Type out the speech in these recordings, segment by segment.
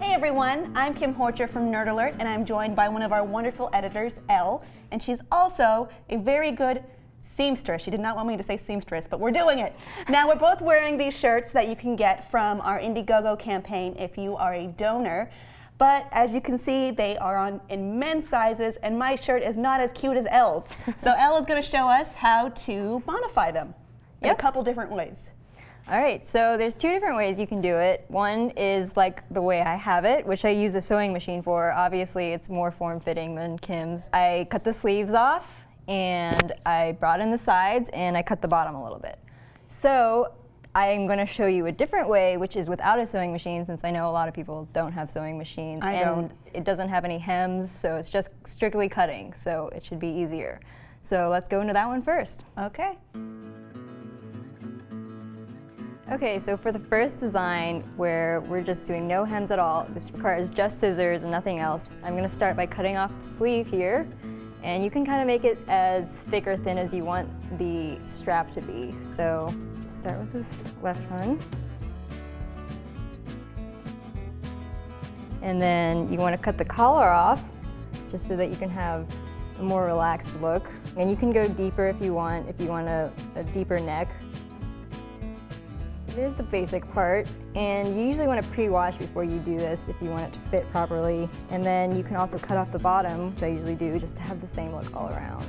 Hey everyone, I'm Kim Horcher from Nerd Alert, and I'm joined by one of our wonderful editors, Elle, and she's also a very good seamstress. She did not want me to say seamstress, but we're doing it. Now, we're both wearing these shirts that you can get from our Indiegogo campaign if you are a donor. But as you can see, they are in men's sizes, and my shirt is not as cute as Elle's. So Elle is going to show us how to modify them in a couple different ways. All right, so there's two different ways you can do it. One is like the way I have it, which I use a sewing machine for. Obviously, it's more form-fitting than Kim's. I cut the sleeves off, and I brought in the sides, and I cut the bottom a little bit. So I'm going to show you a different way, which is without a sewing machine, since I know a lot of people don't have sewing machines. And it doesn't have any hems, so it's just strictly cutting, so it should be easier. So let's go into that one first. Okay. Okay, so for the first design, where we're just doing no hems at all, this requires just scissors and nothing else. I'm going to start by cutting off the sleeve here, and you can kind of make it as thick or thin as you want the strap to be. So just start with this left one. And then you want to cut the collar off, just so that you can have a more relaxed look. And you can go deeper if you want a deeper neck. Here's the basic part, and you usually want to pre-wash before you do this if you want it to fit properly. And then you can also cut off the bottom, which I usually do, just to have the same look all around.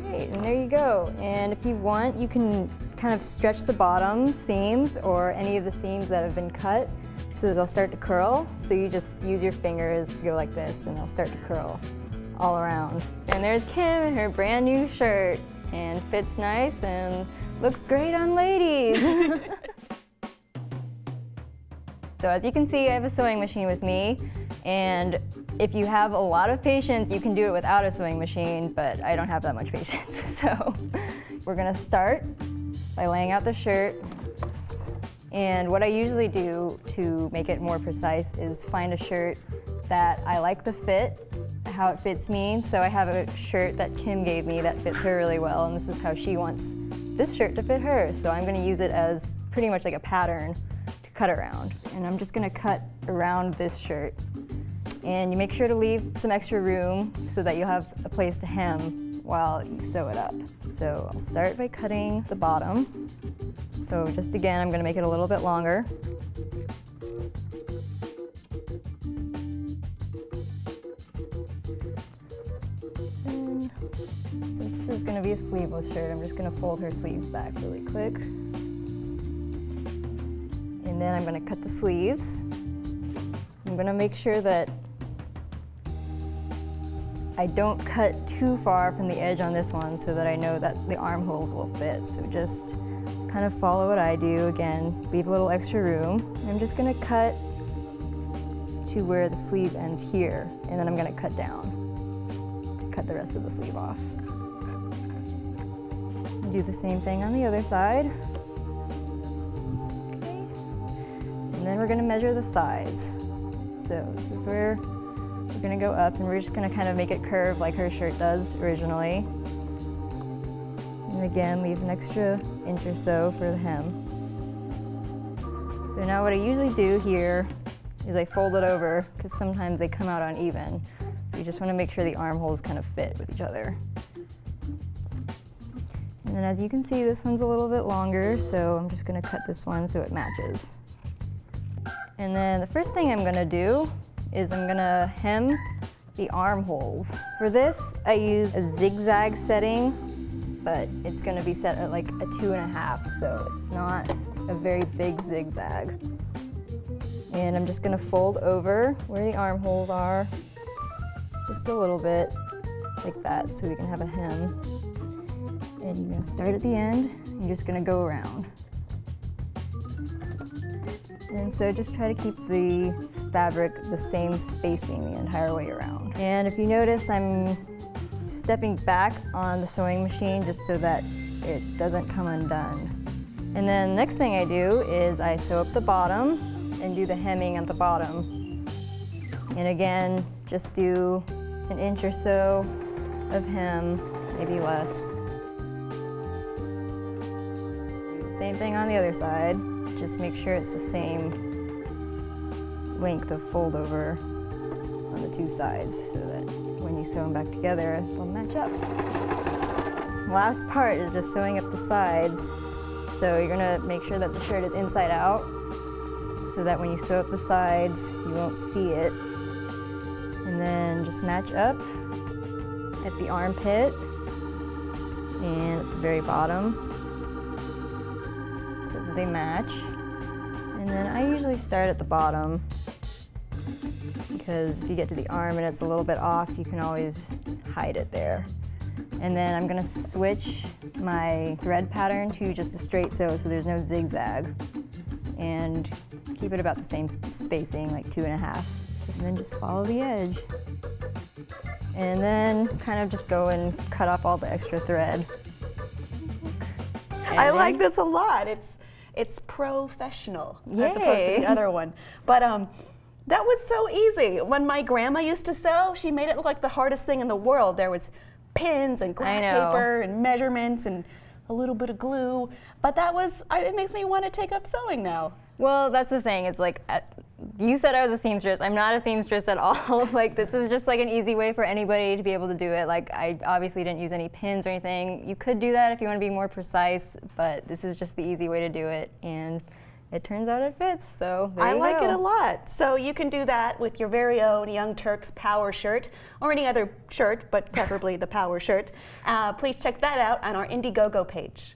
All right, and there you go. And if you want, you can kind of stretch the bottom seams or any of the seams that have been cut so that they'll start to curl. So you just use your fingers to go like this, and they'll start to curl all around. And there's Kim in her brand new shirt, and fits nice and looks great on ladies. So as you can see, I have a sewing machine with me, and if you have a lot of patience, you can do it without a sewing machine, but I don't have that much patience. So we're gonna start by laying out the shirt. And what I usually do to make it more precise is find a shirt that I like the fit, how it fits me. So I have a shirt that Kim gave me that fits her really well, and this is how she wants this shirt to fit her. So I'm going to use it as pretty much like a pattern to cut around. And I'm just going to cut around this shirt. And you make sure to leave some extra room so that you'll have a place to hem while you sew it up. So I'll start by cutting the bottom. So just again, I'm going to make it a little bit longer. Since this is going to be a sleeveless shirt, I'm just going to fold her sleeves back really quick. And then I'm going to cut the sleeves. I'm going to make sure that I don't cut too far from the edge on this one so that I know that the armholes will fit. So just kind of follow what I do. Again, leave a little extra room. I'm just going to cut to where the sleeve ends here, and then I'm going to cut down to cut the rest of the sleeve off. Do the same thing on the other side. Okay. And then we're going to measure the sides. So this is where we're going to go up, and we're just going to kind of make it curve like her shirt does originally. And again, leave an extra inch or so for the hem. So now what I usually do here is I fold it over, because sometimes they come out uneven. So you just want to make sure the armholes kind of fit with each other. And then as you can see, this one's a little bit longer, so I'm just going to cut this one so it matches. And then the first thing I'm going to do is I'm going to hem the armholes. For this, I use a zigzag setting, but it's going to be set at like a 2.5, so it's not a very big zigzag. And I'm just going to fold over where the armholes are, just a little bit, like that, so we can have a hem. And you're going to start at the end, and you're just going to go around. And so just try to keep the fabric the same spacing the entire way around. And if you notice, I'm stepping back on the sewing machine just so that it doesn't come undone. And then the next thing I do is I sew up the bottom and do the hemming at the bottom. And again, just do an inch or so of hem, maybe less. Same thing on the other side. Just make sure it's the same length of fold over on the two sides so that when you sew them back together, they'll match up. Last part is just sewing up the sides. So you're gonna make sure that the shirt is inside out so that when you sew up the sides, you won't see it. And then just match up at the armpit and at the very bottom so that they match. And then I usually start at the bottom because if you get to the arm and it's a little bit off, you can always hide it there. And then I'm gonna switch my thread pattern to just a straight sew so there's no zigzag. And keep it about the same spacing, like 2.5. And then just follow the edge. And then kind of just go and cut off all the extra thread. I like this a lot. It's professional as opposed to Yay. the other one. But that was so easy. When my grandma used to sew, she made it look like the hardest thing in the world. There was pins and graph paper and measurements and a little bit of glue. But that was, it makes me want to take up sewing now. Well, that's the thing. It's like, you said I was a seamstress. I'm not a seamstress at all. Like, this is just like an easy way for anybody to be able to do it. Like, I obviously didn't use any pins or anything. You could do that if you want to be more precise, but this is just the easy way to do it. And it turns out it fits, so there you go. I like it a lot. So you can do that with your very own Young Turks power shirt, or any other shirt, but preferably the power shirt. Please check that out on our Indiegogo page.